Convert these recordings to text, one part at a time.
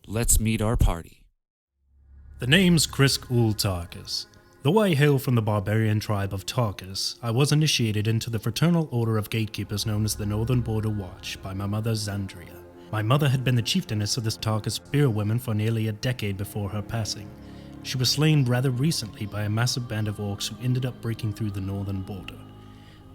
let's meet our party. The name's Krisk Ul Tarkus. Though I hail from the barbarian tribe of Tarkus, I was initiated into the fraternal order of gatekeepers known as the Northern Border Watch by my mother Xandria. My mother had been the chieftainess of the Tarkus spearwomen for nearly a decade before her passing. She was slain rather recently by a massive band of orcs who ended up breaking through the northern border.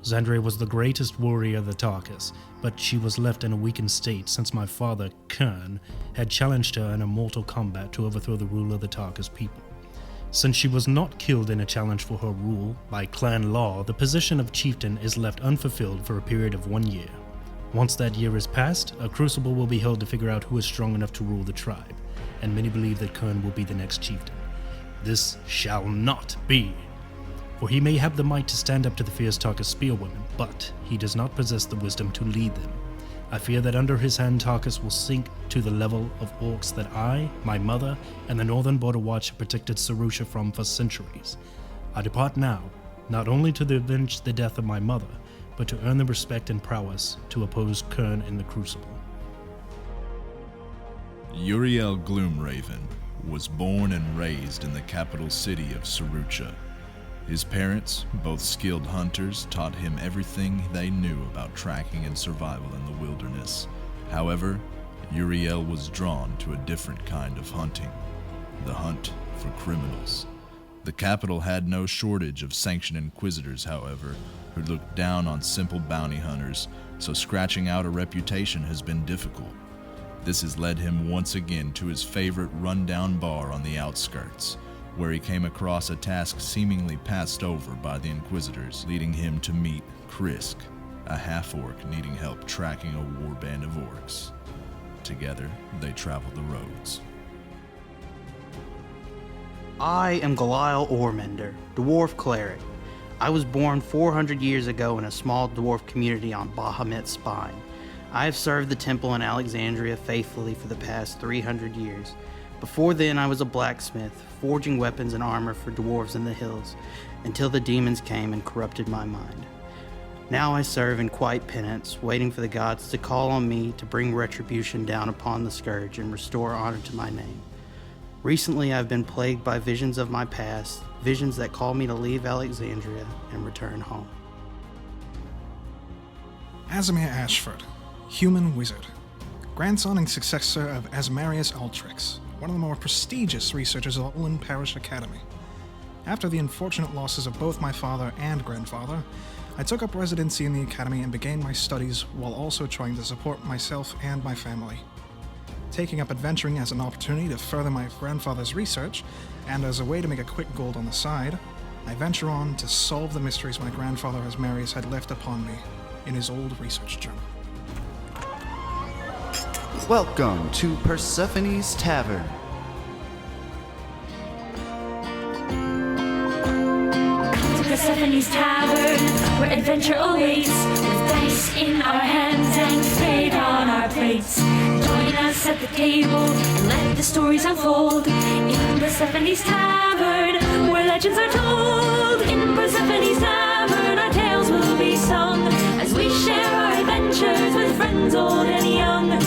Xandria was the greatest warrior of the Tarkus, but she was left in a weakened state since my father, Kern, had challenged her in a mortal combat to overthrow the rule of the Tarkus people. Since she was not killed in a challenge for her rule by clan law, the position of chieftain is left unfulfilled for a period of 1 year. Once that year is passed, a crucible will be held to figure out who is strong enough to rule the tribe, and many believe that Kern will be the next chieftain. This shall not be. For he may have the might to stand up to the fierce Tarkus spearwomen, but he does not possess the wisdom to lead them. I fear that under his hand Tarkus will sink to the level of orcs that I, my mother, and the Northern Border Watch have protected Sarusha from for centuries. I depart now, not only to avenge the death of my mother, but to earn the respect and prowess to oppose Kern in the Crucible. Uriel Gloomraven was born and raised in the capital city of Sarusha. His parents, both skilled hunters, taught him everything they knew about tracking and survival in the wilderness. However, Uriel was drawn to a different kind of hunting, the hunt for criminals. The capital had no shortage of sanctioned inquisitors, however, who looked down on simple bounty hunters, so scratching out a reputation has been difficult. This has led him once again to his favorite rundown bar on the outskirts, where he came across a task seemingly passed over by the Inquisitors, leading him to meet Krisk, a half-orc needing help tracking a warband of orcs. Together, they travel the roads. I am Golial Ormender, dwarf cleric. I was born 400 years ago in a small dwarf community on Bahamut Spine. I have served the temple in Alexandria faithfully for the past 300 years. Before then, I was a blacksmith, forging weapons and armor for dwarves in the hills, until the demons came and corrupted my mind. Now I serve in quiet penance, waiting for the gods to call on me to bring retribution down upon the scourge and restore honor to my name. Recently, I've been plagued by visions of my past, visions that call me to leave Alexandria and return home. Azimir Ashford, human wizard, grandson and successor of Asmarius Ultrix, one of the more prestigious researchers of Ulin Parish Academy. After the unfortunate losses of both my father and grandfather, I took up residency in the academy and began my studies while also trying to support myself and my family. Taking up adventuring as an opportunity to further my grandfather's research, and as a way to make a quick gold on the side, I venture on to solve the mysteries my grandfather Asmarius had left upon me in his old research journal. Welcome to Persephone's Tavern. To Persephone's Tavern, where adventure awaits, with dice in our hands and fate on our plates. Join us at the table and let the stories unfold. In Persephone's Tavern, where legends are told. In Persephone's Tavern, our tales will be sung as we share our adventures with friends old and young.